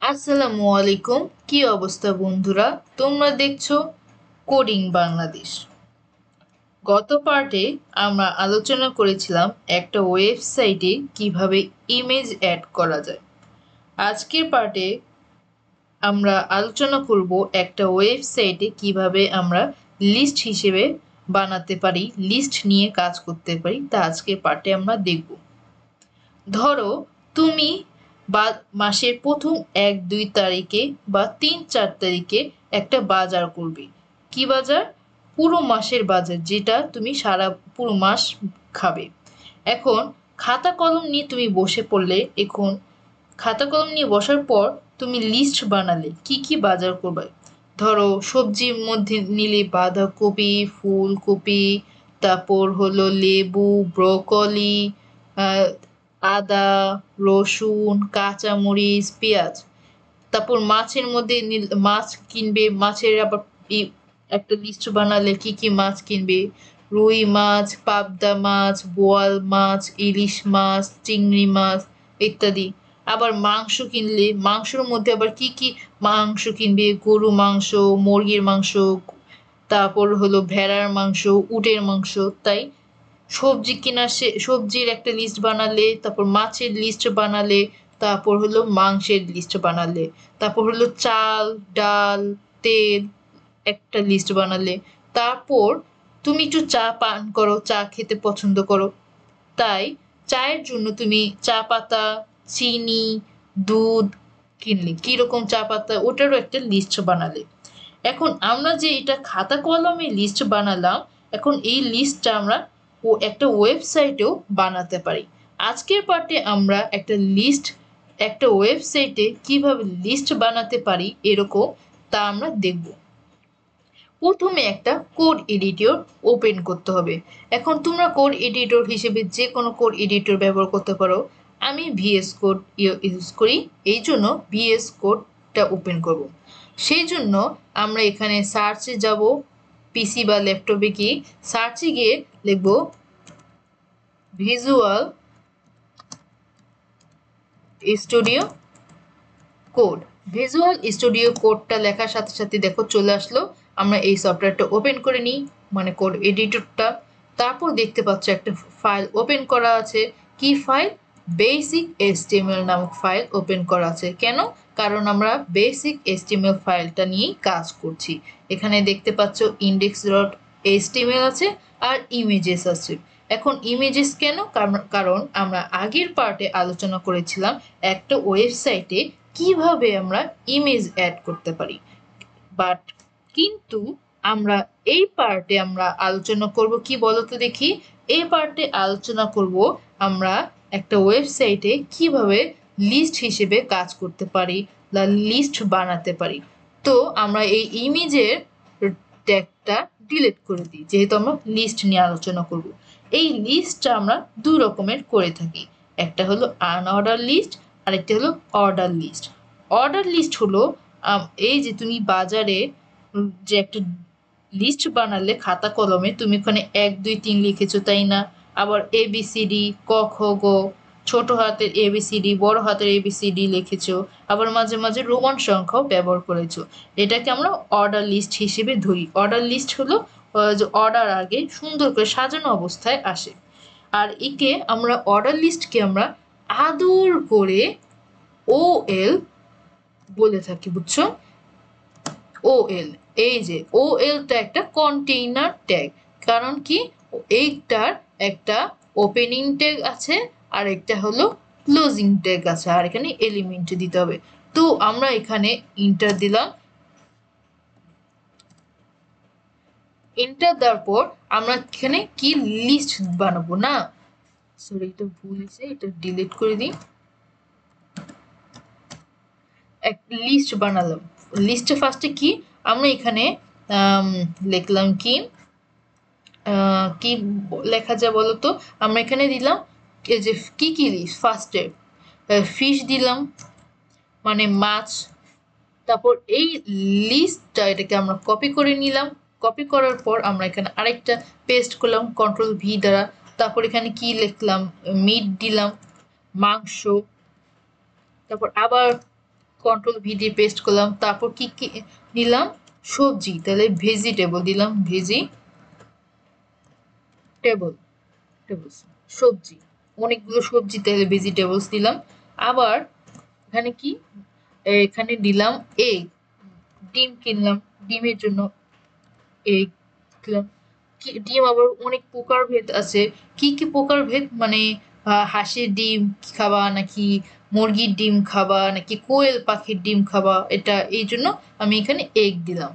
আসসালামু আলাইকুম। কি অবস্থা বন্ধুরা? তোমরা দেখছো কোডিং বাংলাদেশ। গত পার্টে আমরা আলোচনা করেছিলাম একটা ওয়েবসাইটে কিভাবে ইমেজ অ্যাড করা যায়। আজকের পার্টে আমরা আলোচনা করব একটা ওয়েবসাইটে কিভাবে আমরা লিস্ট হিসেবে বানাতে পারি, লিস্ট নিয়ে কাজ করতে পারি, তা আজকের পার্টে আমরা দেখব। ধরো তুমি বা মাসের প্রথম ১-২ তারিখে বা ৩-৪ তারিখে একটা বাজার করবে। কি বাজার? পুরো মাসের বাজার, যেটা তুমি সারা পুরো মাস খাবে। এখন খাতা কলম নিয়ে তুমি বসে পড়লে। এখন খাতা কলম নিয়ে বসার পর তুমি লিস্ট বানালে কি কি বাজার করবে। ধরো সবজির মধ্যে নিলে বাঁধাকপি, ফুলকপি, তারপর হলো লেবু, ব্রকলি, আহ আদা, রসুন, কাঁচামরিচ, পেঁয়াজ। তারপর মাছের মধ্যে মাছ কিনবে, মাছের আবার একটা লিস্ট বানালে কি কি মাছ কিনবে। রুই মাছ, পাবদা মাছ, বোয়াল মাছ, ইলিশ মাছ, চিংড়ি মাছ ইত্যাদি। আবার মাংস কিনলে মাংসের মধ্যে আবার কি কি মাংস কিনবে। গরু মাংস, মুরগির মাংস, তারপর হলো ভেড়ার মাংস, উটের মাংস। তাই সবজির একটা লিস্ট বানালে, তারপর মাছের লিস্ট বানালে, তারপর হলো মাংসের লিস্ট বানালে, তারপর হলো চাল, ডাল, তেল একটা লিস্ট বানালে। তারপর তুমি একটু চা পান করো, চা খেতে পছন্দ করো, তাই চায়ের জন্য তুমি চা পাতা, চিনি, দুধ কিনলে, কিরকম চা পাতা ওটারও একটা লিস্ট বানালে। এখন আমরা যে এটা খাতা কলমে লিস্ট বানালাম, এখন এই লিস্টটা আমরা একটা ওয়েবসাইটেও বানাতে পারি। আজকের পার্টে আমরা একটা ওয়েবসাইটে কিভাবে লিস্ট বানাতে পারি এরকম, তা আমরা দেখব। প্রথমে একটা কোড এডিটর ওপেন করতে হবে। এখন তোমরা কোড এডিটর হিসেবে যে কোনো কোড এডিটর ব্যবহার করতে পারো। আমি ভিএস কোড ইউজ করি, এই জন্য ভিএস কোডটা ওপেন করব। সেই জন্য আমরা এখানে সার্চে যাব, পিসি বা ল্যাপটপে গিয়ে সার্চে গিয়ে লিখব visual studio code. Visual studio কোডটা লেখার সাথে সাথে দেখো চলে আসলো। আমরা এই সফটওয়্যারটা ওপেন করে নিই, মানে কোড এডিটরটা। তারপর দেখতে পাচ্ছ একটা ফাইল ওপেন করা আছে। কি ফাইল? বেসিক এইচটিএমএল নামক ফাইল ওপেন করা আছে। কেন? কারণ আমরা বেসিক এইচটিএমএল ফাইলটা নিয়েই কাজ করছি। এখানে দেখতে পাচ্ছ ইন্ডেক্স ডট এইচটিএমএল আছে আর ইমেজেস আছে। এখন ইমেজেস কেন? কারণ আমরা আগের পার্টে আলোচনা করেছিলাম একটা ওয়েবসাইটে কিভাবে আমরা ইমেজ অ্যাড করতে পারি। বাট কিন্তু আমরা এই পার্টে আমরা আলোচনা করব কি বলতো দেখি। এই পার্টে আলোচনা করব আমরা একটা ওয়েবসাইটে কিভাবে লিস্ট হিসেবে কাজ করতে পারি বা লিস্ট বানাতে পারি। তো আমরা এই ইমেজের ট্যাগটা ডিলিট করে দিই, যেহেতু আমরা লিস্ট নিয়ে আলোচনা করব। এই লিস্টটা আমরা দুই রকমের করে থাকি। একটা হলো আনঅর্ডার লিস্ট, আর একটা হলো অর্ডার লিস্ট। অর্ডার লিস্ট হলো এই যে তুমি বাজারে যে একটা লিস্ট বানালে খাতা কলমে, তুমি ওখানে ১, ২, ৩ লিখেছো, তাই না? আবার এবিসিডি, ক খ গ, ছোট হাতের এবিসিডি, বড় হাতের এবিসিডি লিখেছো। আবার মাঝে মাঝে রোমান সংখ্যাও ব্যবহার করেছো। এটাকে আমরা অর্ডার লিস্ট হিসেবে ধরি। অর্ডার লিস্ট হলো যে অর্ডার আগে সুন্দর করে সাজানো অবস্থায় আসে। আর একে আমরা অর্ডার লিস্টকে আমরা আদর করে ওএল বলে থাকি, বুঝছো? ওএল, এই যে ওএলটা একটা কন্টেইনার ট্যাগ। কারণ কি? এইটার একটা ওপেনিং ট্যাগ আছে, আর একটা হলো ক্লোজিং ট্যাগ আছে, আর এখানে এলিমেন্ট দিতে হবে। তো আমরা এখানে ইন্টার দিলাম। এন্টার দেওয়ার পর আমরা এখানে কি লিস্ট বানাবো না, সরি এটা ভুল হয়েছে, এটা ডিলিট করে দিই। এক লিস্ট বানালাম। লিস্টে ফার্স্টে কি আমরা এখানে লিখলাম কি কি লেখা যায় বলতো। আমরা এখানে দিলাম এই যে কি কি লিস্ট। ফার্স্টে ফিশ দিলাম, মানে মাছ। তারপর এই লিস্টটা এটাকে আমরা কপি করে নিলাম। কপি করার পর আমরা এখানে আরেকটা পেস্ট করলাম কন্ট্রোল-ভি দ্বারা। তারপর এখানে কি লিখলাম, মিট দিলাম, মাংস। তারপর আবার কন্ট্রোল ভি দিয়ে পেস্ট করলাম। তারপর কি কি নিলাম, সবজি, তাহলে ভেজিটেবল দিলাম, টেবলস সবজি, অনেকগুলো সবজি তাহলে ভেজিটেবলস দিলাম। আবার এখানে কি, এখানে দিলাম এগ, ডিম কিনলাম, ডিমের জন্য এগ দিলাম। ডিম আবার অনেক প্রকারভেদ আছে। কি কি প্রকারভেদ মানে হাঁসের ডিম খাবা নাকি মুরগির ডিম খাবা নাকি কোয়েল পাখির ডিম খাবা, এটা এই জন্য আমি এখানে এগ দিলাম।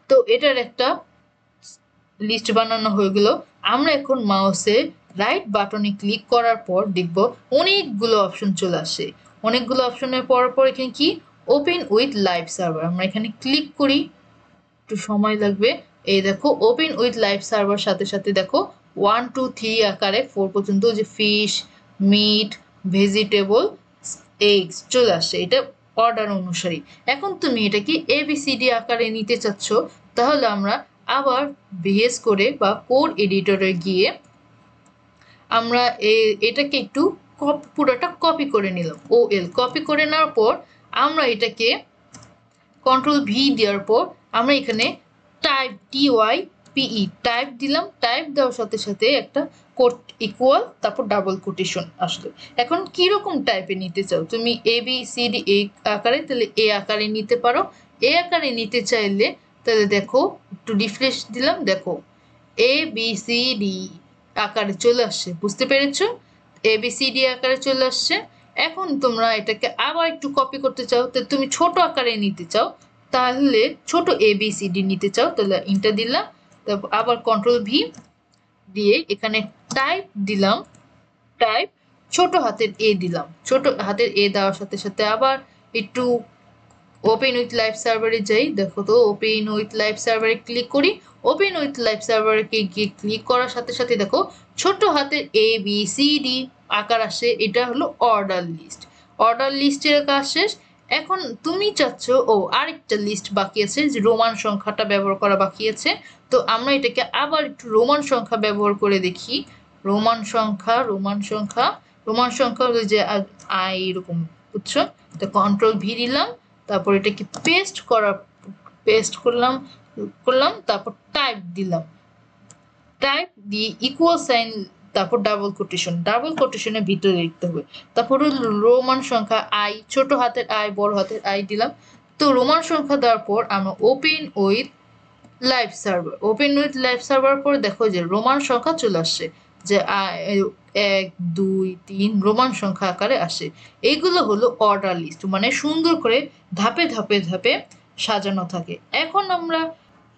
তো এটার একটা লিস্ট বানানো হয়ে গেল। আমরা এখন মাউসে রাইট বাটনে ক্লিক করার পর দেখব অনেকগুলো অপশন চলে আসে। অনেকগুলো অপশনের পর এখানে কি ওপেন উইথ লাইভ সার্ভার, আমরা এখানে ক্লিক করি, একটু সময় লাগবে। এই দেখো ওপেন উইথ লাইভ সার্ভার সাথে সাথে দেখো 1 2 3 আকারে 4 পর্যন্ত যে ফিশ, মিট, ভেজিটেবল, এগস চলে আসে, এটা অর্ডার অনুসারী। এখন তুমি এটাকে এবিসিডি আকারে নিতে চাচ্ছ, তাহলে আমরা আবার ভিএস করে বা কোড এডিটরে গিয়ে আমরা এটাকে একটু পুরোটা কপি করে নিলাম, ওএল কপি করে নেওয়ার পর আমরা এটাকে কন্ট্রোল ভি দেওয়ার পর আমরা এখানে টাইপ TYPE টাইপ দিলাম। টাইপ দেওয়ার সাথে সাথে একটা কোট ইকুয়াল, তারপর ডাবল কোটেশন আসলো। এখন কিরকম টাইপে নিতে চাও তুমি, ABCD এ আকারে, তাহলে এ আকারে নিতে পারো। এ আকারে নিতে চাইলে তাহলে দেখো একটু রিফ্রেশ দিলাম, দেখো ABCD আকারে চলে আসছে, বুঝতে পেরেছো? ABCD আকারে চলে আসছে। এখন তোমরা এটাকে আবার একটু কপি করতে চাও, তো তুমি ছোট আকারে নিতে চাও, তাহলে ছোট ABCD নিতে চাও, তাহলে ইন্টার দিলাম। তারপর আবার কন্ট্রোল ভি দিয়ে এখানে টাইপ দিলাম, টাইপ ছোট হাতের এ দিলাম। ছোট হাতের এ দেওয়ার সাথে সাথে আবার একটু ওপেন উইথ লাইভ সার্ভারে যাই, দেখো তো ওপেন উইথ লাইভ সার্ভারে ক্লিক করি। ওপেন উইথ লাইভ সার্ভারে গিয়ে ক্লিক করার সাথে সাথে দেখো ছোট হাতের ABCD আকার আসে, এটা হলো অর্ডার লিস্ট। অর্ডার লিস্টের কাজ শেষ। এখন তুমি চাচ্ছ আরেকটা লিস্ট বাকি আছে, যে রোমান সংখ্যাটা ব্যবহার করা বাকি আছে। তো আমরা এটাকে আবার একটু রোমান সংখ্যা ব্যবহার করে দেখি। রোমান সংখ্যা হলো যে এরকম, বুঝছো? তো কন্ট্রোল ভি দিলাম, তারপর এটাকে পেস্ট করলাম, তারপর টাইপ দিলাম, টাইপ দিয়ে ইকুয়াল সাইন, তারপর ডাবল কোটেশনের ভিতরে লিখতে হবে। তারপর রোমান সংখ্যা আই, ছোট হাতের আই বড় হাতের আই দিলাম। তো রোমান সংখ্যা দেওয়ার পর আমরা ওপেন উইথ লাইভ সার্ভার পর দেখো যে রোমান সংখ্যা চলে আসছে, যে 1 2 3 রোমান সংখ্যা আকারে আসে। এইগুলো হলো অর্ডার লিস্ট, মানে সুন্দর করে ধাপে ধাপে ধাপে সাজানো থাকে। এখন আমরা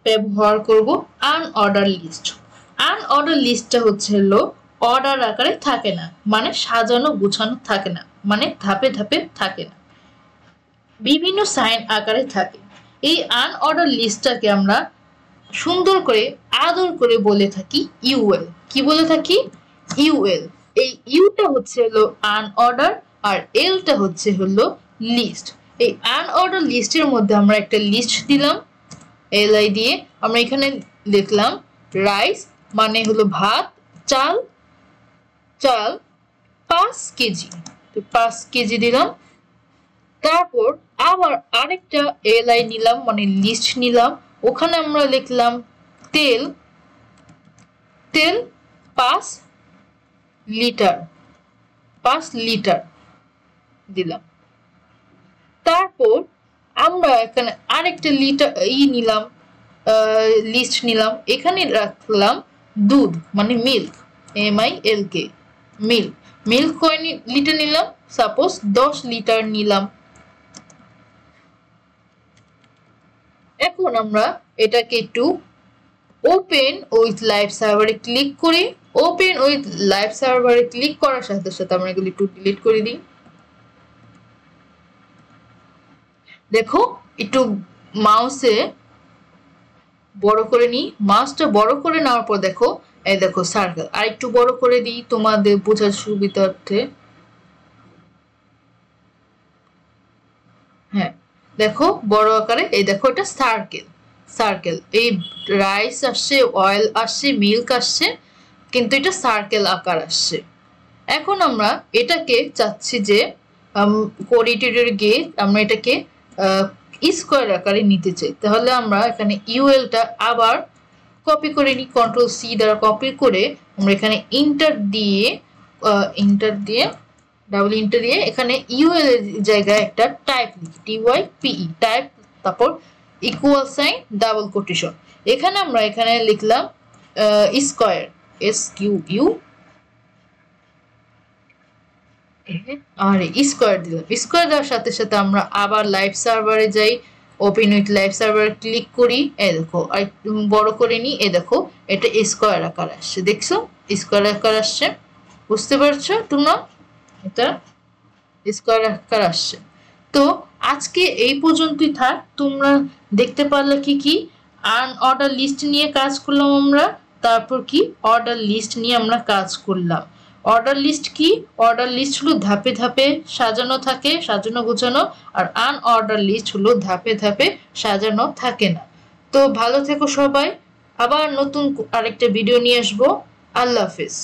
ব্যবহার করব আনঅর্ডার লিস্ট। আনঅর্ডার লিস্টটা হলো অর্ডার আকারে থাকে না, মানে সাজানো গুছানো থাকে না, মানে ধাপে ধাপে থাকে না, বিভিন্ন সাইন আকারে থাকে। এই আনঅর্ডার লিস্টটাকে আমরা সুন্দর করে আদর করে বলে থাকি ইউএল। কি বলে থাকি? ইউএল। এই ইউটা হলো আনঅর্ডার আর এলটা হলো লিস্ট। এই আনঅর্ডার লিস্টের মধ্যে আমরা একটা লিস্ট দিলাম এলআই দিয়ে। আমরা এখানে লিখলাম রাইস, মানে হলো ভাত, চাল 5 কেজি, তো 5 কেজি দিলাম। তারপর আবার আরেকটা এলআই নিলাম, মানে লিস্ট নিলাম, ওখানে আমরা লিখলাম তেল 5 লিটার দিলাম। তারপর আমরা এখানে আরেকটা নিলাম, লিস্ট নিলাম, এখানে রাখলাম দুধ, মানে মিল্ক, MILK, মিল্ক কয় লিটার নিলাম, সাপোজ 10 লিটার নিলাম। এখন আমরা এটাকে একটু ওপেন উইথ লাইভ সার্ভারে ক্লিক করি। ওপেন উইথ লাইভ সার্ভারে ক্লিক করার সাথে সাথে আমরা এগুলি একটু ডিলিট করে দিই। দেখো একটু মাউসে বড় করে নিই, মাউসটা বড় করে নেওয়ার পর দেখো এই দেখো সার্কেল। আর একটু বড় করে দিই তোমাদের বোঝার সুবিধার্থে। হ্যাঁ দেখো বড় আকারে, এই দেখো এটা সার্কেল। এই রাইস আসছে, অয়েল আসছে, মিল্ক আসছে, কিন্তু এটা সার্কেল আকার আসছে। এখন আমরা এটাকে চাচ্ছি যে কোড এডিটরে গিয়ে আমরা এটাকে স্কোয়ার আকারে নিতে চাই, তাহলে আমরা এখানে ইউএলটা আবার কপি করে নিই, কন্ট্রোল সি দ্বারা কপি করে আমরা এখানে ইন্টার দিয়ে ডাবল ইন্টার দিয়ে এখানে ইউএল এর জায়গায় একটা টাইপ লিখি, TYPE টাইপ, তারপর ইকুয়াল সাইন ডাবল কোটেশন। এখানে আমরা এখানে লিখলাম স্কোয়ার, SQU আর স্কোয়ার দিলাম। স্কোয়ার দেওয়ার সাথে সাথে আমরা আবার লাইভ সার্ভারে যাই, open with live server click করি, এ দেখো আর বড় করে নিই, এ দেখো এটা স্কোয়ার আকার আসছে, দেখছো স্কোয়ার আকার আসছে, বুঝতে পারছো তোমরা, এটা স্কোয়ার আকার আসছে। তো আজকে এই পর্যন্তই থাক। তোমরা দেখতে পারলে কি কি অর্ডার লিস্ট নিয়ে কাজ করলাম আমরা, তারপর কি অর্ডার লিস্ট নিয়ে আমরা কাজ করলাম। অর্ডার লিস্ট কি? অর্ডার লিস্ট হলো ধাপে ধাপে সাজানো থাকে, সাজানো গোছানো, আর অর্ডার লিস্ট হলো ধাপে ধাপে সাজানো থাকে না। তো ভালো থেকো সবাই, আবার নতুন আরেকটা ভিডিও নিয়ে আসবো। আল্লাহ হাফেজ।